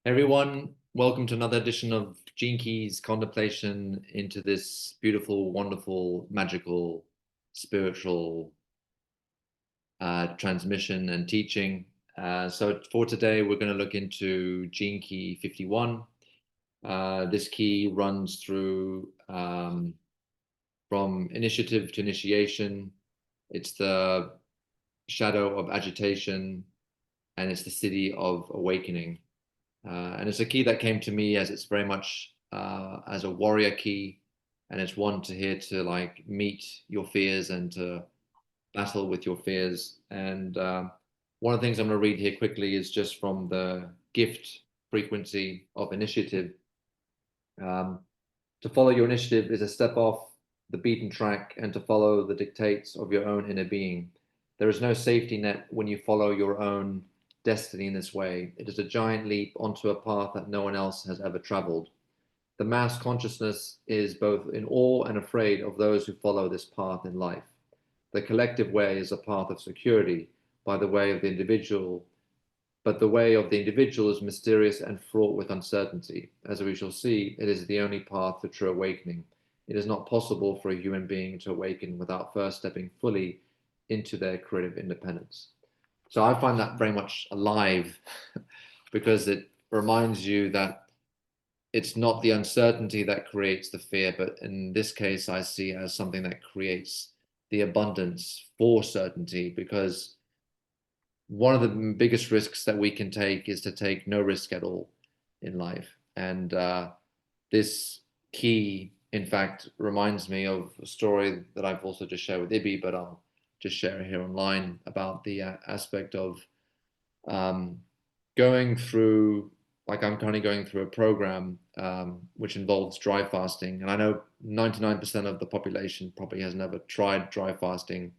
Everyone, welcome to another edition of Gene Keys Contemplation into this beautiful, wonderful, magical, spiritual transmission and teaching. So for today, we're going to look into Gene Key 51. This key runs through from initiative to initiation. It's the shadow of agitation, and it's the city of awakening. And it's a key that came to me as it's very much as a warrior key, and it's one to here to like meet your fears and to battle with your fears. And one of the things I'm going to read here quickly is just from the gift frequency of initiative. To follow your initiative is a step off the beaten track and to follow the dictates of your own inner being. There is no safety net when you follow your own destiny in this way. It is a giant leap onto a path that no one else has ever traveled. The mass consciousness is both in awe and afraid of those who follow this path in life. The collective way is a path of security by the way of the individual, but the way of the individual is mysterious and fraught with uncertainty. As we shall see, it is the only path to true awakening. It is not possible for a human being to awaken without first stepping fully into their creative independence. So I find that very much alive because it reminds you that it's not the uncertainty that creates the fear, but in this case, I see it as something that creates the abundance for certainty, because one of the biggest risks that we can take is to take no risk at all in life. And this key, in fact, reminds me of a story that I've also just shared with Ibi, but I'll just share it here online about the aspect of going through, like I'm currently going through a program which involves dry fasting. And I know 99% of the population probably has never tried dry fasting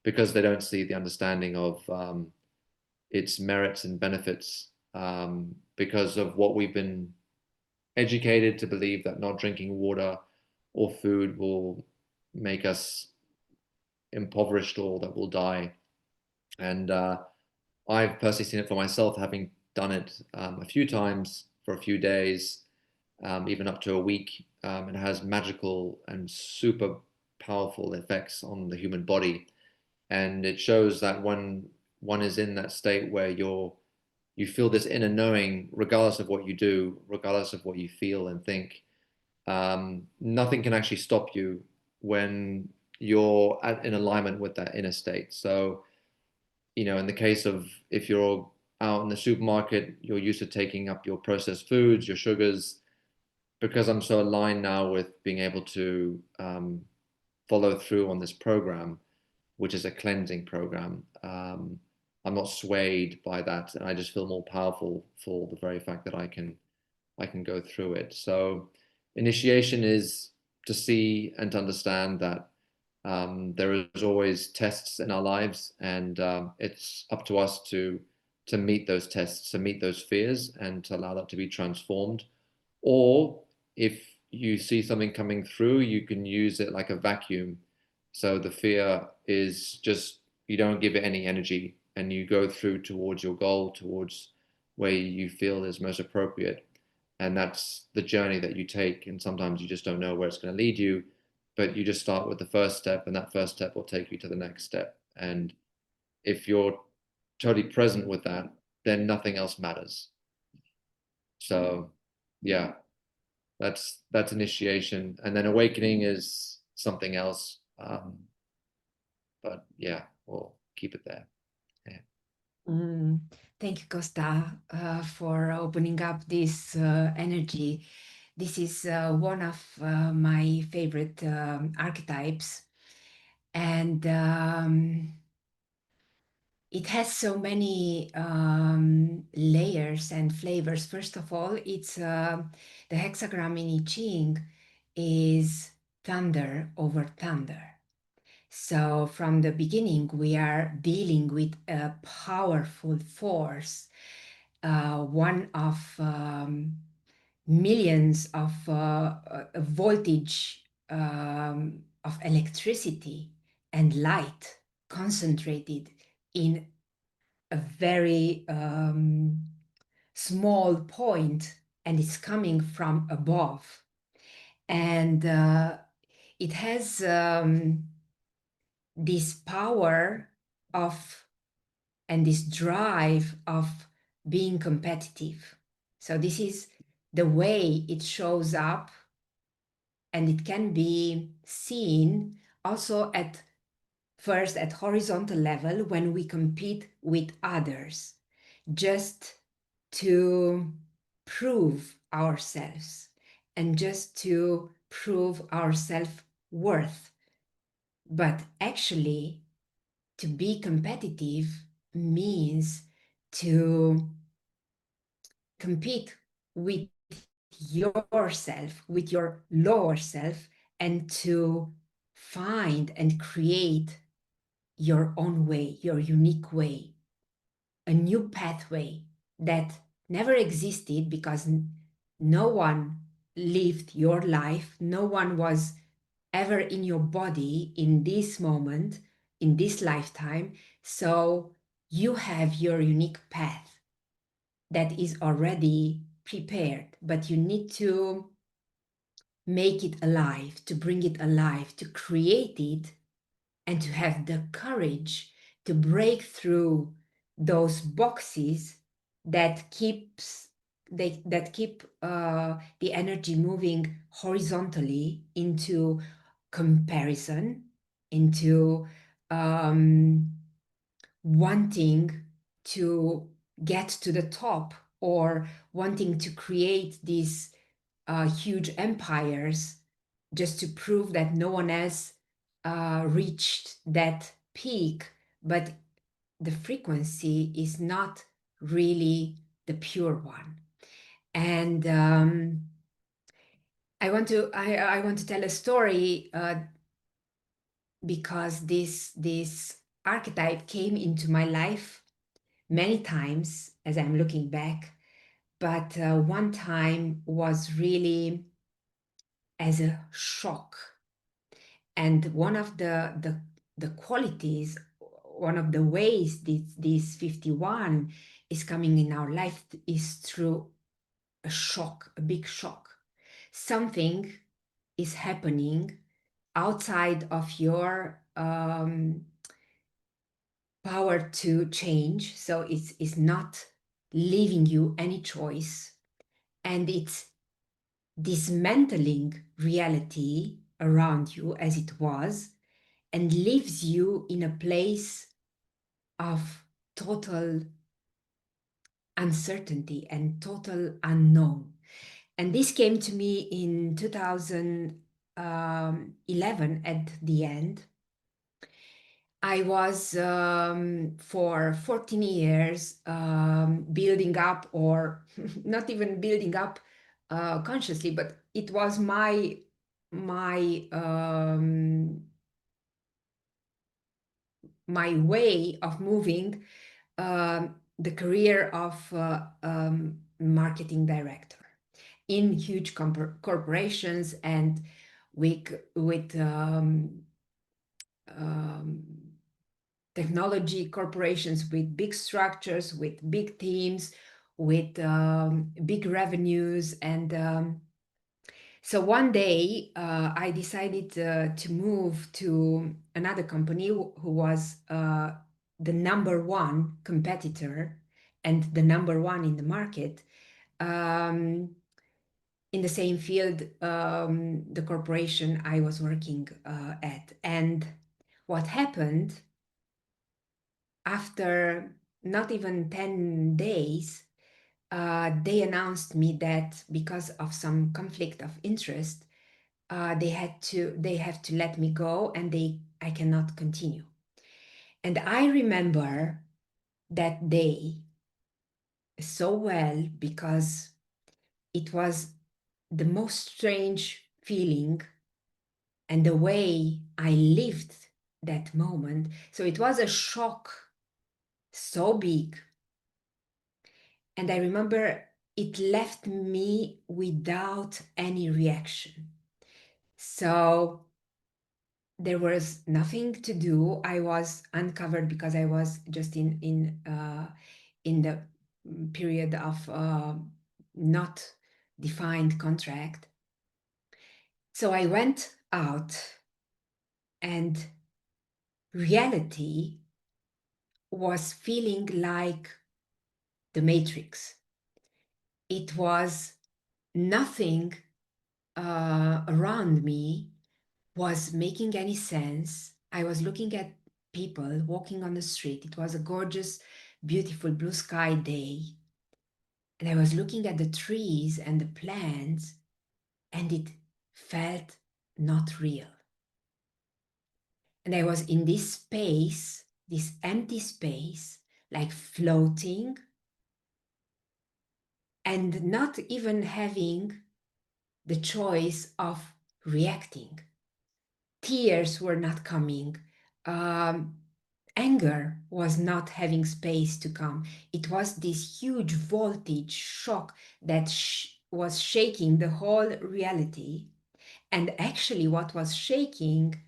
because they don't see the understanding of its merits and benefits, because of what we've been educated to believe, that not drinking water or food will make us impoverished or that we'll die. And I've personally seen it for myself, having done it a few times for a few days, even up to a week. It has magical and super powerful effects on the human body. And it shows that when one is in that state where you feel this inner knowing, regardless of what you do, regardless of what you feel and think, nothing can actually stop you when you're in alignment with that inner state. So, in the case of if you're out in the supermarket, you're used to taking up your processed foods, your sugars. Because I'm so aligned now with being able to follow through on this program, which is a cleansing program, I'm not swayed by that, and I just feel more powerful for the very fact that I can go through it. So initiation is to see and to understand that there is always tests in our lives, and it's up to us to meet those tests, to meet those fears, and to allow that to be transformed. Or if you see something coming through, you can use it like a vacuum. So the fear is just, you don't give it any energy, and you go through towards your goal, towards where you feel is most appropriate. And that's the journey that you take. And sometimes you just don't know where it's going to lead you, but you just start with the first step, and that first step will take you to the next step. And if you're totally present with that, then nothing else matters. So yeah, that's initiation, and then awakening is something else. But yeah, we'll keep it there. Yeah. Thank you, Costa, for opening up this energy. This is one of my favorite archetypes, and it has so many layers and flavors. First of all, it's the hexagram in I Ching is thunder over thunder. So from the beginning, we are dealing with a powerful force, one of millions of voltage of electricity and light concentrated in a very small point and it's coming from above. And it has this power of and this drive of being competitive. So this is the way it shows up, and it can be seen also at first at horizontal level when we compete with others, just to prove ourselves and just to prove our self-worth. But actually, to be competitive means to compete with yourself, with your lower self, and to find and create your own way, your unique way, a new pathway that never existed because no one lived your life, no one was ever in your body in this moment, in this lifetime. So you have your unique path that is already prepared, but you need to make it alive, to bring it alive, to create it, and to have the courage to break through those boxes that keep the energy moving horizontally into comparison, into wanting to get to the top or wanting to create these huge empires just to prove that no one else reached that peak, but the frequency is not really the pure one. And I want to tell a story because this archetype came into my life many times as I'm looking back, but one time was really as a shock. And one of the qualities, one of the ways this 51 is coming in our life is through a shock, a big shock. Something is happening outside of your power to change. So it's not leaving you any choice, and it's dismantling reality around you as it was and leaves you in a place of total uncertainty and total unknown. And this came to me in 2011 at the end. I was for 14 years building up, or not even building up consciously, but it was my my way of moving the career of marketing director in huge corporations and with um, technology corporations with big structures, with big teams, with big revenues. And so one day I decided to move to another company who was the number one competitor and the number one in the market in the same field, the corporation I was working at. And what happened after not even 10 days, they announced me that because of some conflict of interest, they have to let me go, and I cannot continue. And I remember that day so well because it was the most strange feeling and the way I lived that moment. So it was a shock so big. And I remember it left me without any reaction. So there was nothing to do. I was uncovered because I was just in the period of not defined contract. So I went out, and reality was feeling like the Matrix. It was nothing around me was making any sense. I was looking at people walking on the street. It was a gorgeous, beautiful blue sky day. And I was looking at the trees and the plants, and it felt not real. And I was in this space, this empty space, like floating and not even having the choice of reacting. Tears were not coming. Um, Anger was not having space to come. It was this huge voltage shock that was shaking the whole reality. And actually, what was shaking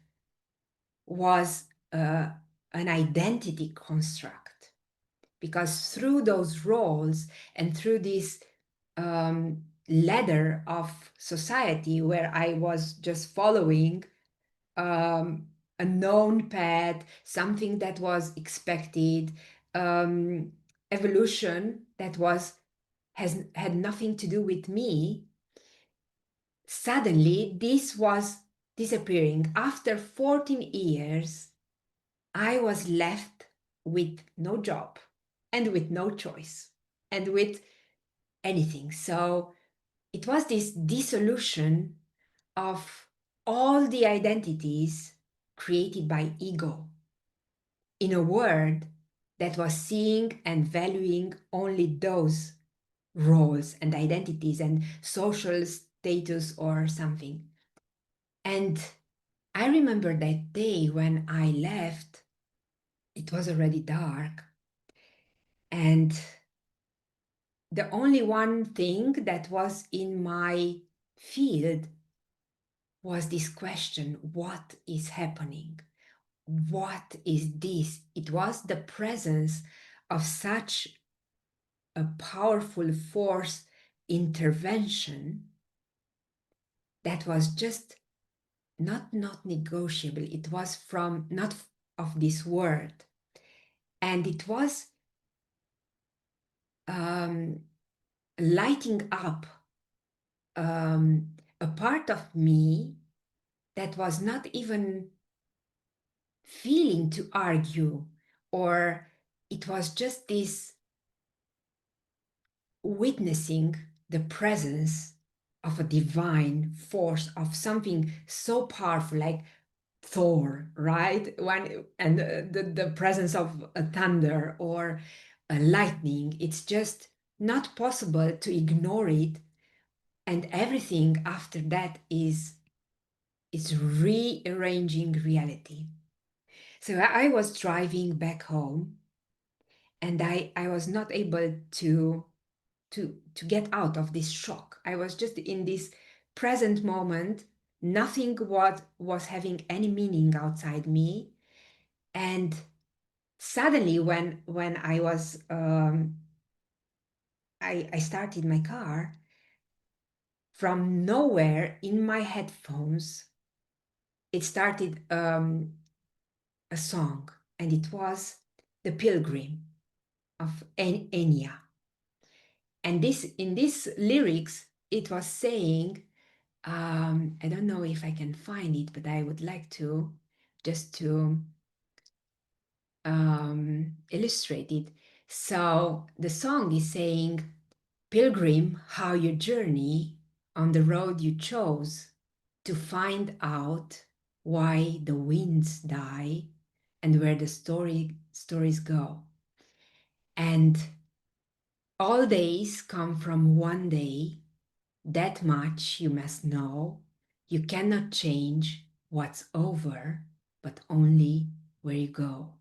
was an identity construct. Because through those roles and through this ladder of society where I was just following um, a known path, something that was expected, evolution that has had nothing to do with me. Suddenly, this was disappearing. After 14 years, I was left with no job and with no choice and with anything. So it was this dissolution of all the identities created by ego in a world that was seeing and valuing only those roles and identities and social status or something. And I remember that day when I left, it was already dark. And the only one thing that was in my field was this question: what is happening? What is this? It was the presence of such a powerful force intervention that was just not negotiable. It was from not of this world. And it was um, lighting up a part of me that was not even feeling to argue, or it was just this witnessing the presence of a divine force, of something so powerful like Thor, right? And the presence of a thunder or a lightning. It's just not possible to ignore it. And everything after that is rearranging reality. So I was driving back home, and I was not able to get out of this shock. I was just in this present moment. Nothing was having any meaning outside me. And suddenly when I was I started my car, from nowhere in my headphones it started a song, and it was The Pilgrim of Enya. And this in these lyrics it was saying, I don't know if I can find it, but I would like to just to illustrate it. So the song is saying, Pilgrim, how you journey on the road you chose to find out why the winds die and where the stories go. And all days come from one day. That much you must know. You cannot change what's over, but only where you go.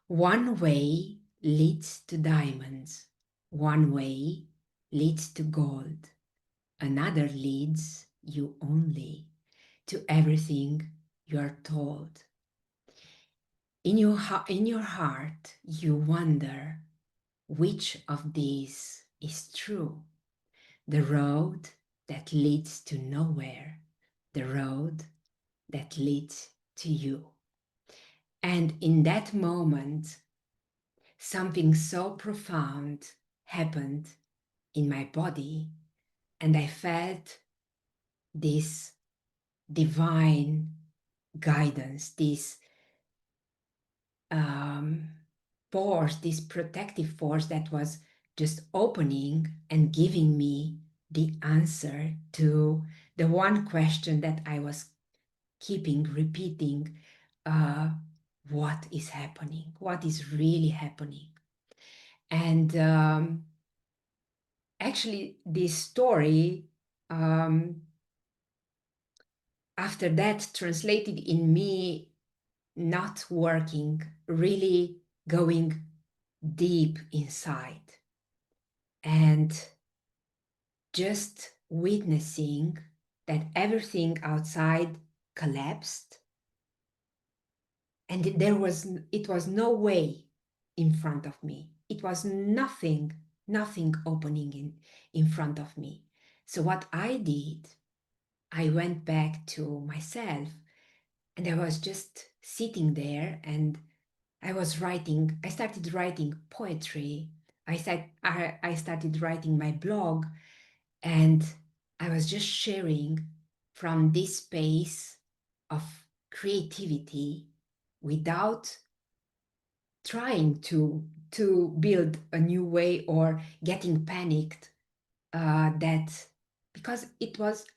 One way leads to diamonds. One way leads to gold. Another leads you only to everything you are told. In your heart, you wonder, which of these is true? The road that leads to nowhere, the road that leads to you. And in that moment, something so profound happened in my body, and I felt this divine guidance, this force, this protective force that was just opening and giving me the answer to the one question that I was keeping repeating. What is happening? What is really happening? And actually, this story, after that, translated in me not working, really going deep inside and just witnessing that everything outside collapsed, and it was no way in front of me. It was nothing opening in front of me. So what I did, I went back to myself, and I was just sitting there, and I started writing poetry. I started writing my blog, and I was just sharing from this space of creativity without trying to build a new way or getting panicked, that because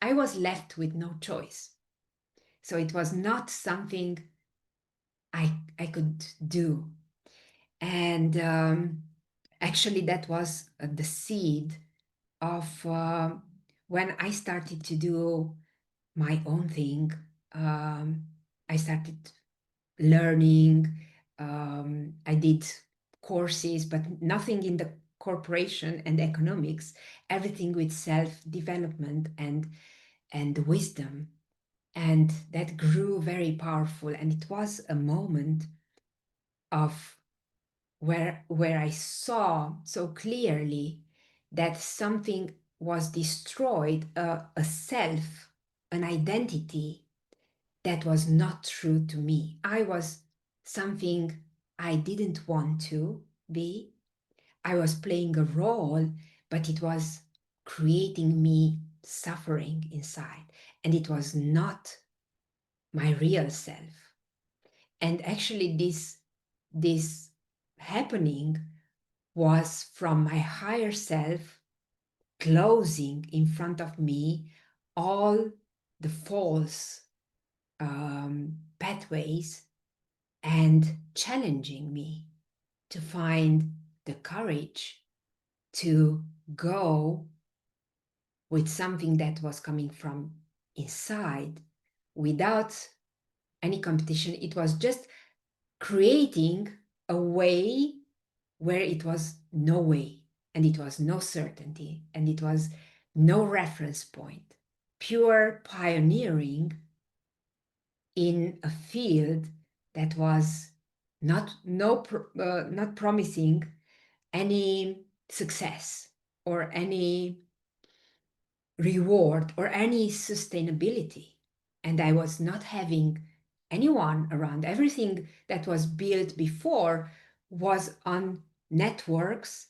I was left with no choice. So it was not something I could do. And actually, that was the seed of when I started to do my own thing. I started learning. I did courses, but nothing in the corporation and economics, everything with self-development and wisdom. And that grew very powerful. And it was a moment of where I saw so clearly that something was destroyed, a self, an identity that was not true to me. I was something I didn't want to be. I was playing a role, but it was creating me suffering inside, and it was not my real self. And actually, this happening was from my higher self closing in front of me all the false pathways and challenging me to find the courage to go with something that was coming from inside without any competition. It was just creating a way where it was no way, and it was no certainty, and it was no reference point. Pure pioneering in a field that was not promising any success or any reward or any sustainability. And I was not having anyone around. Everything that was built before was on networks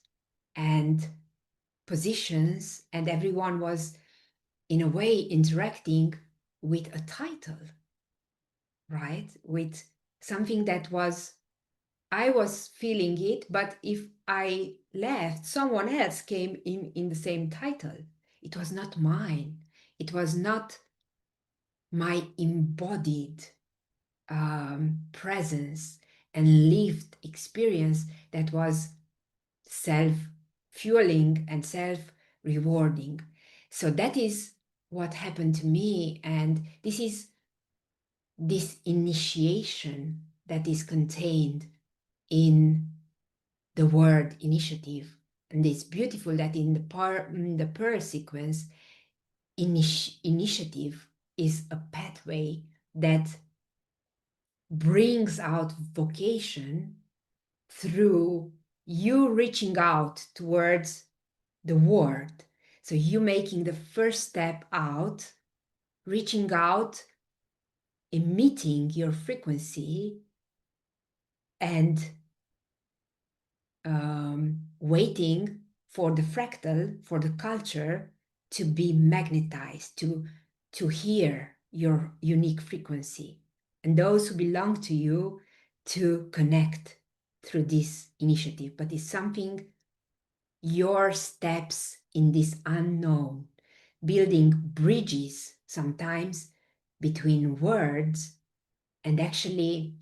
and positions, and everyone was in a way interacting with a title, right? With something that was, I was feeling it, but if I left, someone else came in the same title. It was not mine. It was not my embodied presence and lived experience that was self-fueling and self-rewarding. So that is what happened to me, and this is this initiation that is contained in the word initiative. And it's beautiful that in the per sequence, initiative is a pathway that brings out vocation through you reaching out towards the world. So you making the first step out, reaching out, emitting your frequency, and waiting for the fractal, for the culture to be magnetized, to hear your unique frequency. And those who belong to you to connect through this initiative. But it's something, your steps in this unknown, building bridges sometimes between words, and actually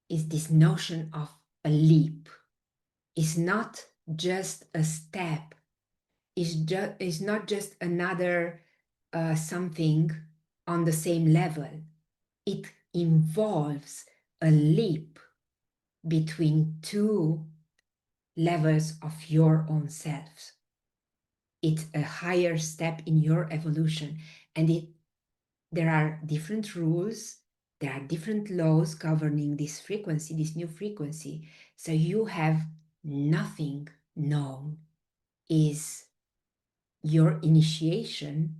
is this notion of a leap. Is not just a step, is not just another something on the same level. It involves a leap between two levels of your own selves. It's a higher step in your evolution, and there are different rules, there are different laws governing this frequency, this new frequency. So you have nothing known is your initiation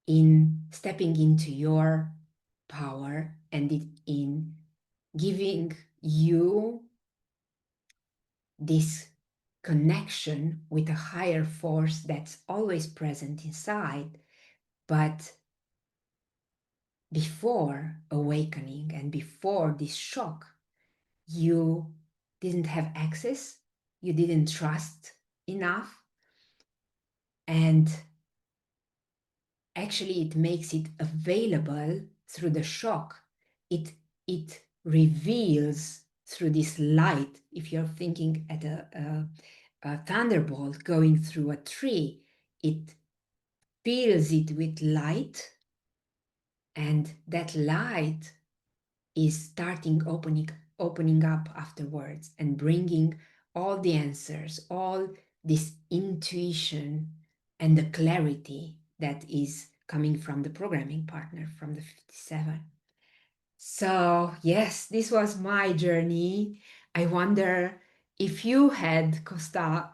in stepping into your power, and in giving you this connection with a higher force that's always present inside. But before awakening and before this shock, you didn't have access, you didn't trust enough, and actually it makes it available through the shock. It reveals through this light. If you're thinking at a thunderbolt going through a tree, it fills it with light, and that light is starting opening up afterwards and bringing all the answers, all this intuition and the clarity that is coming from the programming partner, from the 57. So yes, this was my journey. I wonder if you had, Costa,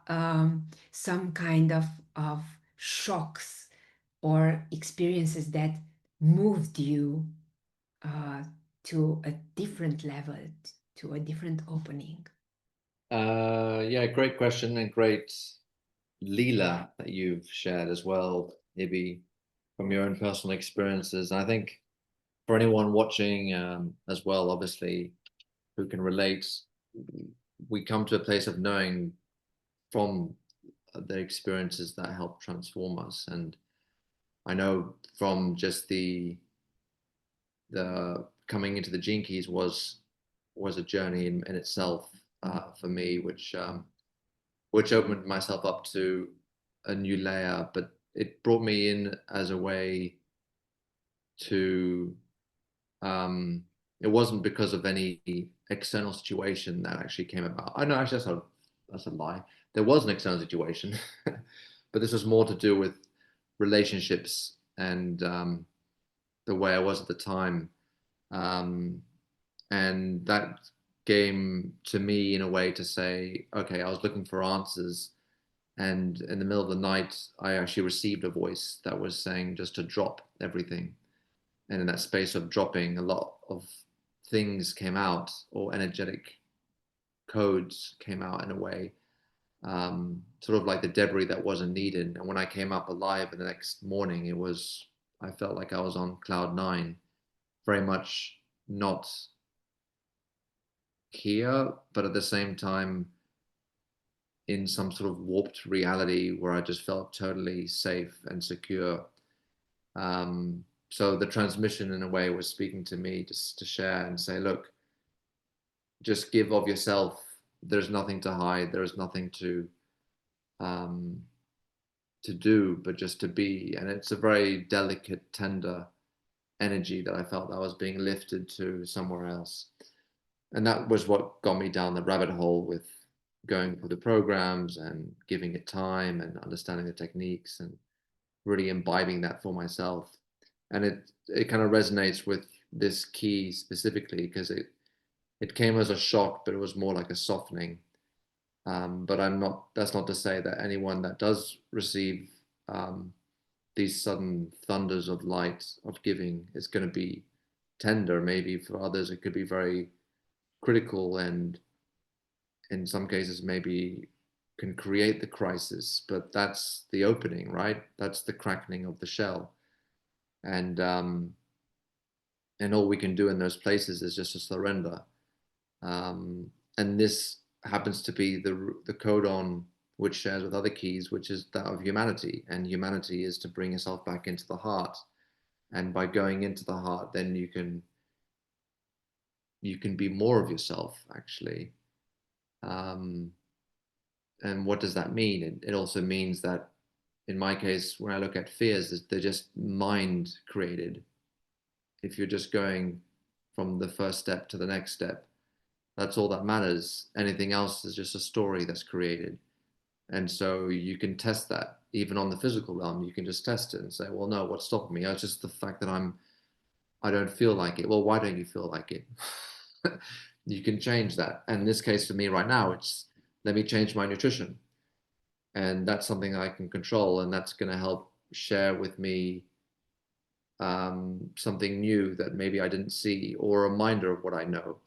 some kind of shocks or experiences that moved you uh, to a different level, to a different opening. Yeah, great question and great Leela that you've shared as well, Ibi, from your own personal experiences. And I think for anyone watching as well, obviously, who can relate, we come to a place of knowing from the experiences that help transform us. And I know from just the coming into the Gene Keys was a journey in itself for me, which opened myself up to a new layer, but it brought me in as a way to it wasn't because of any external situation that actually came about. I know actually that's a lie. There was an external situation, but this was more to do with relationships and the way I was at the time. Um, and that came to me in a way to say, okay, I was looking for answers. And in the middle of the night, I actually received a voice that was saying just to drop everything. And in that space of dropping, a lot of things came out, or energetic codes came out in a way, sort of like the debris that wasn't needed. And when I came up alive the next morning, I felt like I was on cloud nine, very much not here, but at the same time, in some sort of warped reality where I just felt totally safe and secure. So the transmission in a way was speaking to me just to share and say, look, just give of yourself. There's nothing to hide. There is nothing um, to do, but just to be. And it's a very delicate, tender energy that I felt I was being lifted to somewhere else. And that was what got me down the rabbit hole with going through the programs and giving it time and understanding the techniques and really imbibing that for myself. And it kind of resonates with this key specifically because it came as a shock, but it was more like a softening. But that's not to say that anyone that does receive um, these sudden thunders of light, of giving, is going to be tender. Maybe for others, it could be very critical, and in some cases, maybe can create the crisis. But that's the opening, right? That's the cracking of the shell. And all we can do in those places is just to surrender. Um, and this happens to be the codon which shares with other keys, which is that of humanity. And humanity is to bring yourself back into the heart. And by going into the heart, then you can be more of yourself, actually. Um, and what does that mean? It also means that, in my case, when I look at fears, they're just mind created. If you're just going from the first step to the next step, that's all that matters. Anything else is just a story that's created. And so you can test that even on the physical realm. You can just test it and say, well, no, what's stopping me? Oh, it's just the fact that I don't feel like it. Well, why don't you feel like it? You can change that. And in this case, for me right now, it's let me change my nutrition. And that's something I can control. And that's going to help share with me something new that maybe I didn't see, or a reminder of what I know.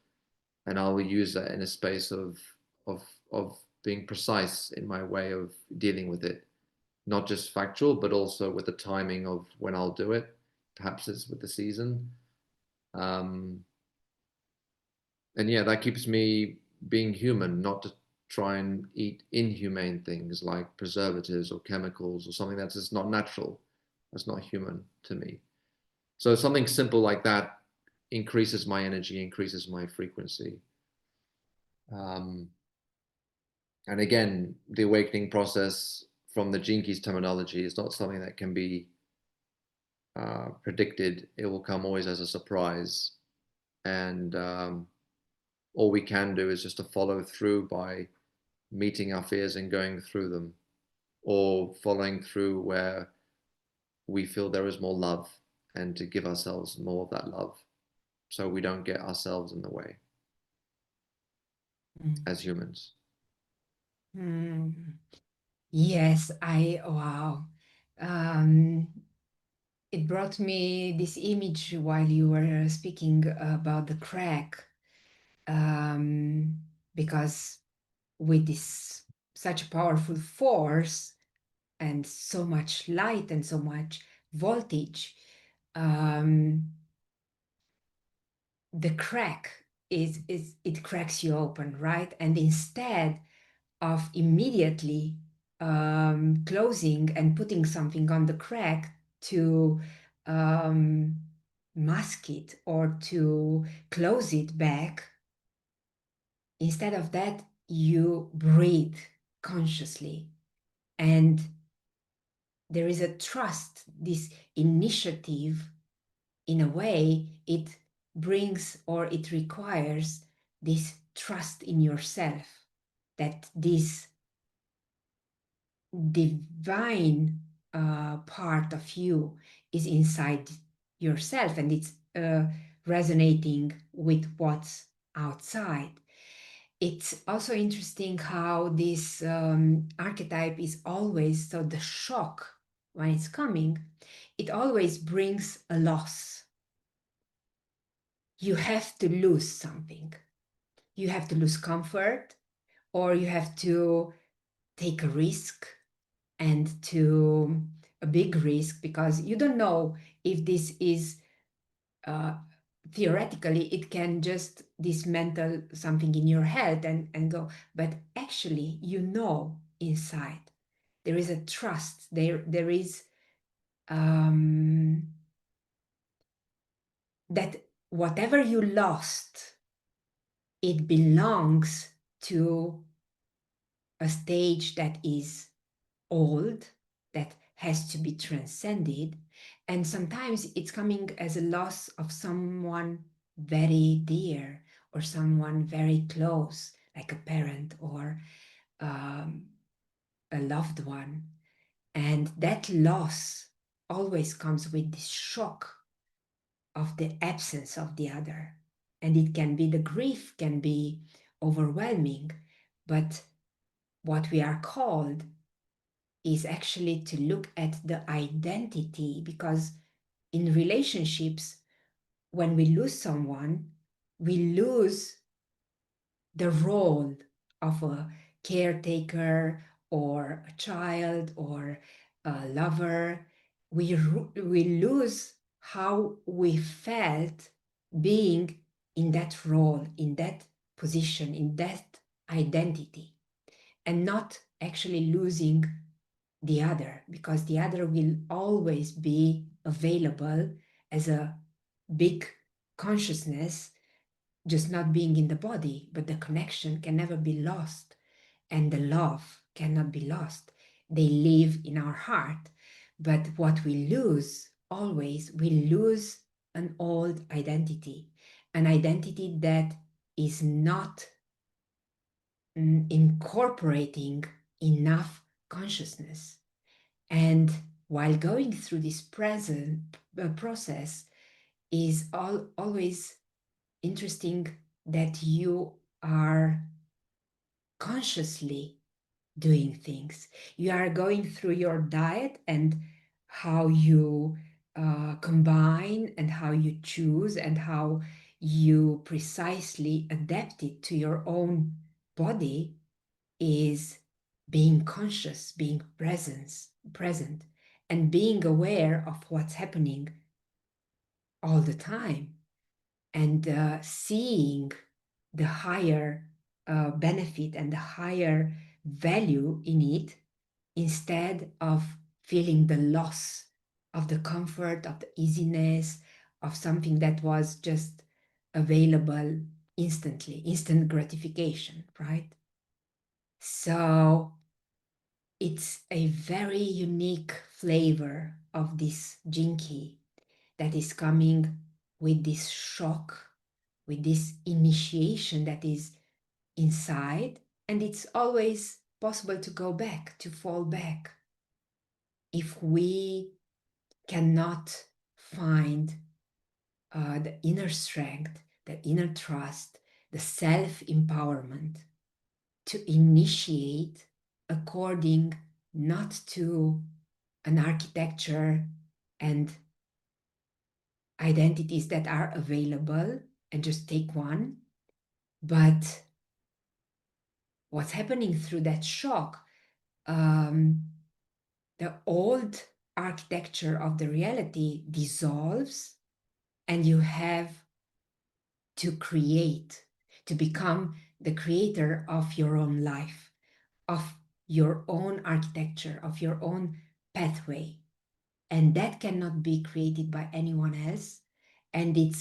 And I will use that in a space of of being precise in my way of dealing with it, not just factual, but also with the timing of when I'll do it. Perhaps it's with the season, um, and yeah, that keeps me being human, not to try and eat inhumane things like preservatives or chemicals or something that's just not natural, that's not human to me. So something simple like that increases my energy, increases my frequency. Um, And again, the awakening process from the Gene Keys terminology is not something that can be predicted. It will come always as a surprise. And all we can do is just to follow through by meeting our fears and going through them, or following through where we feel there is more love, and to give ourselves more of that love so we don't get ourselves in the way Mm. as humans. Mm. Yes, wow. Um, it brought me this image while you were speaking about the crack, um, because with this such powerful force and so much light and so much voltage, um, the crack is it cracks you open, right? And instead of immediately closing and putting something on the crack to um, mask it or to close it back, instead of that, you breathe consciously. And there is a trust, this initiative. In a way, it brings or it requires this trust in yourself, that this divine part of you is inside yourself, and it's resonating with what's outside. It's also interesting how this archetype is always, so the shock when it's coming, it always brings a loss. You have to lose something. You have to lose comfort, or you have to take a risk, and to a big risk, because you don't know if this is theoretically it can just dismantle something in your head and go, but actually you know inside there is a trust, there is that whatever you lost, it belongs to a stage that is old, that has to be transcended. And sometimes it's coming as a loss of someone very dear, or someone very close, like a parent or um, a loved one. And that loss always comes with this shock of the absence of the other. And it can be, the grief can be overwhelming, but what we are called is actually to look at the identity, because in relationships, when we lose someone, we lose the role of a caretaker or a child or a lover. We lose how we felt being in that role, in that position, in that identity, and not actually losing the other, because the other will always be available as a big consciousness, just not being in the body, but the connection can never be lost and the love cannot be lost. They live in our heart. But what we lose always, we lose an old identity, an identity that is not incorporating enough consciousness. And while going through this present process is always interesting that you are consciously doing things. You are going through your diet and how you combine and how you choose and how you precisely adapt it to your own body is being conscious, being present, and being aware of what's happening all the time, and seeing the higher benefit and the higher value in it, instead of feeling the loss of the comfort, of the easiness, of something that was just available instantly, instant gratification, right? So it's a very unique flavor of this jinki that is coming with this shock, with this initiation that is inside, and it's always possible to go back, to fall back, if we cannot find the inner strength, the inner trust, the self-empowerment to initiate according not to an architecture and identities that are available and just take one, but what's happening through that shock, the old architecture of the reality dissolves, and you have to create, to become the creator of your own life, of your own architecture, of your own pathway. And that cannot be created by anyone else, and it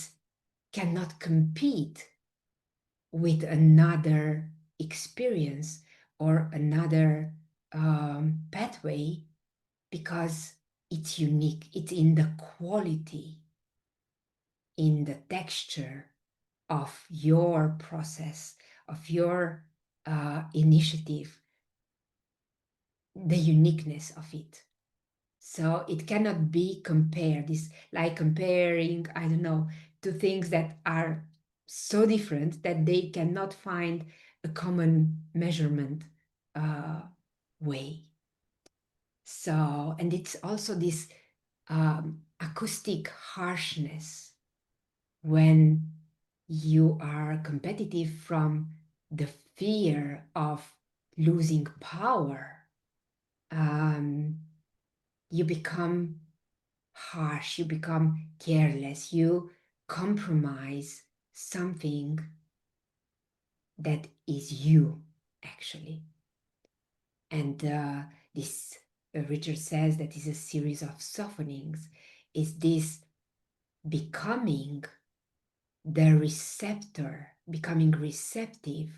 cannot compete with another experience or another pathway, because it's unique. It's in the quality, in the texture of your process, of your initiative, the uniqueness of it. So it cannot be compared. It's like comparing, I don't know, two things that are so different that they cannot find a common measurement way. So, and it's also this acoustic harshness when you are competitive from the fear of losing power. You become harsh, you become careless, you compromise something that is you, actually. And this, Richard says, that is a series of softenings, is this becoming the receptor, becoming receptive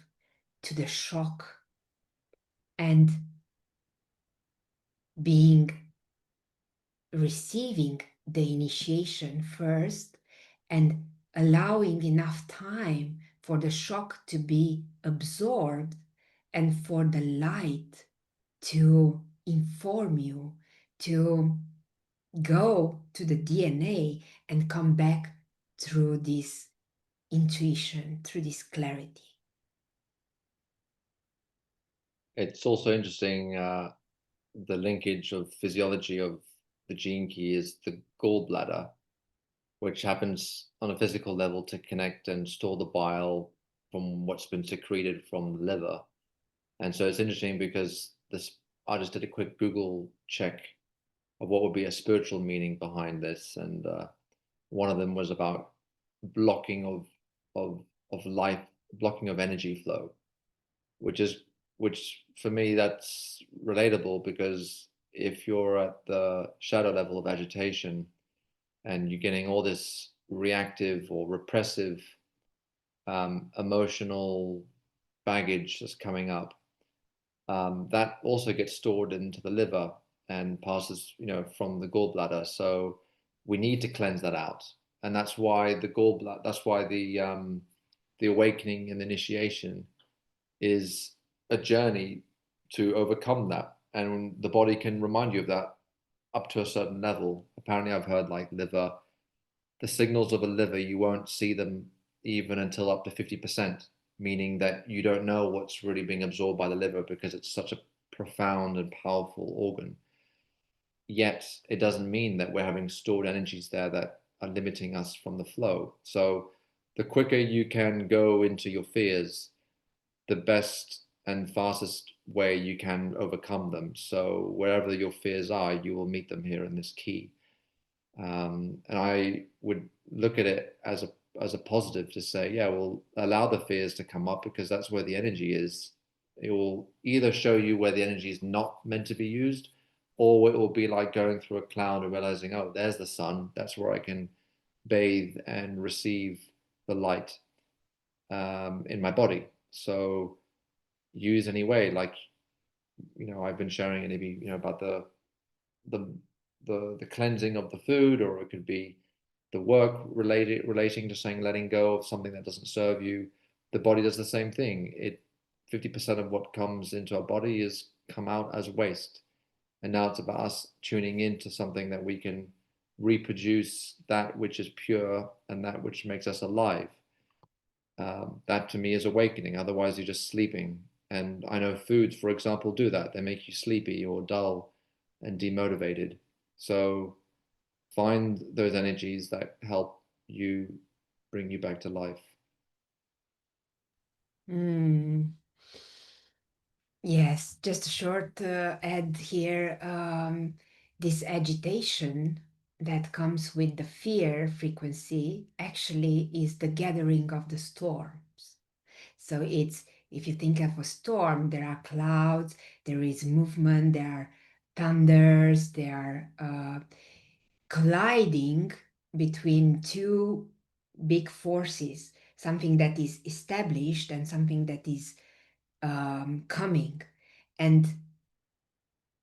to the shock, and being receiving the initiation first, and allowing enough time for the shock to be absorbed and for the light to inform you, to go to the DNA and come back through this intuition, through this clarity. It's also interesting, the linkage of physiology of the gene key is the gallbladder, which happens on a physical level to connect and store the bile from what's been secreted from the liver. And so it's interesting because this, I just did a quick Google check of what would be a spiritual meaning behind this, and one of them was about blocking of life, blocking of energy flow, which is, which for me that's relatable, because if you're at the shadow level of agitation and you're getting all this reactive or repressive emotional baggage that's coming up, that also gets stored into the liver and passes, from the gallbladder. So we need to cleanse that out, and that's why the gallbladder. That's why the awakening and the initiation is a journey to overcome that, and the body can remind you of that up to a certain level. Apparently, I've heard like liver, the signals of a liver, you won't see them even until up to 50%, meaning that you don't know what's really being absorbed by the liver because it's such a profound and powerful organ. Yet it doesn't mean that we're having stored energies there that are limiting us from the flow. So the quicker you can go into your fears, the best and fastest way you can overcome them. So wherever your fears are, you will meet them here in this key. And I would look at it as a positive to say, yeah, we'll allow the fears to come up because that's where the energy is. It will either show you where the energy is not meant to be used, or it will be like going through a cloud and realizing, oh, there's the sun. That's where I can bathe and receive the light in my body. So use any way, like, I've been sharing in maybe, about the the cleansing of the food, or it could be the work relating to saying letting go of something that doesn't serve you. The body does the same thing. It 50% of what comes into our body is come out as waste. And now it's about us tuning into something that we can reproduce, that which is pure and that which makes us alive. That to me is awakening. Otherwise, you're just sleeping. And I know foods, for example, do that. They make you sleepy or dull and demotivated. So find those energies that help you, bring you back to life. Mm. Yes, just a short add here. This agitation that comes with the fear frequency actually is the gathering of the storms. So it's, if you think of a storm, there are clouds, there is movement, there are thunders, there are colliding between two big forces, something that is established and something that is coming. And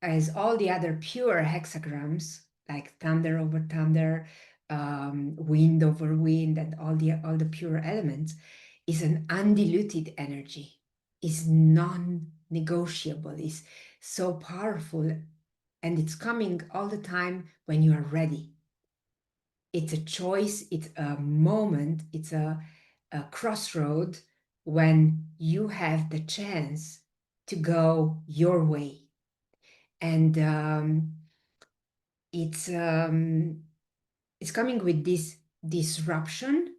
as all the other pure hexagrams, like thunder over thunder, wind over wind, and all the pure elements, is an undiluted energy, is non-negotiable, is so powerful, and it's coming all the time when you are ready. It's a choice, it's a moment, it's a crossroad when you have the chance to go your way. And it's coming with this disruption.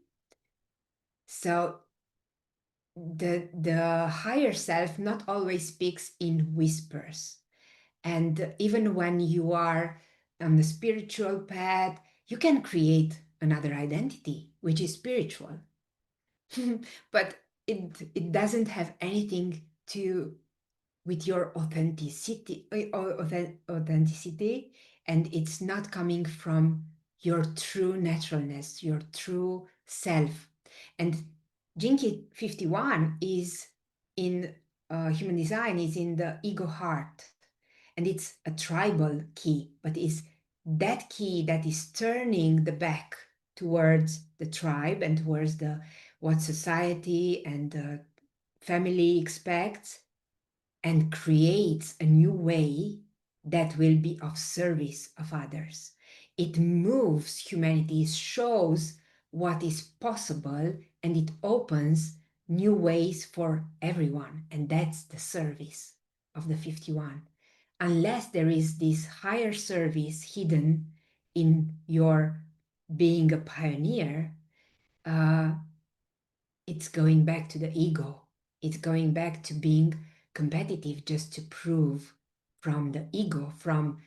So the higher self not always speaks in whispers. And even when you are on the spiritual path, you can create another identity, which is spiritual. But it doesn't have anything to with your authenticity, and it's not coming from your true naturalness, your true self. And Jinky 51 is in human design, is in the ego heart, and it's a tribal key, but it's that key that is turning the back towards the tribe and towards the what society and the family expects, and creates a new way that will be of service of others. It moves humanity, it shows what is possible, and it opens new ways for everyone, and that's the service. of the 51, unless there is this higher service hidden in your being a pioneer. It's going back to the ego. It's going back to being competitive just to prove from the ego, from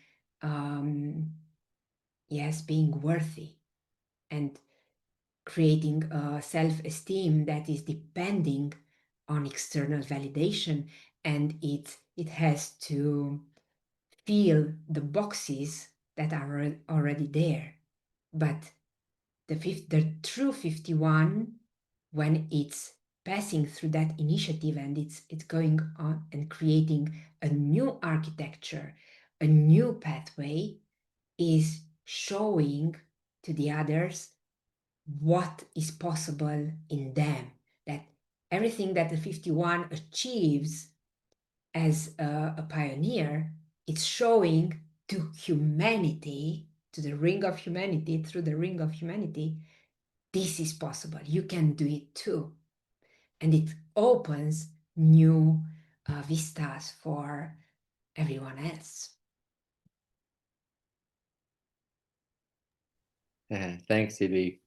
yes, being worthy and creating a self-esteem that is depending on external validation, and it has to fill the boxes that are already there. But the true 51, when it's passing through that initiative and it's going on and creating a new architecture, a new pathway, is showing to the others what is possible in them, that everything that the 51 achieves as a pioneer, it's showing to humanity, to the ring of humanity, through the ring of humanity, this is possible. You can do it too. And it opens new vistas for everyone else. Thanks, Ibi.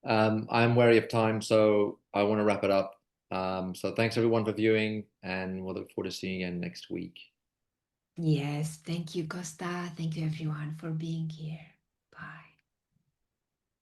I'm wary of time, so I want to wrap it up. So thanks everyone for viewing, and we'll look forward to seeing you again next week. Yes, thank you, Costa. Thank you, everyone, for being here. Bye.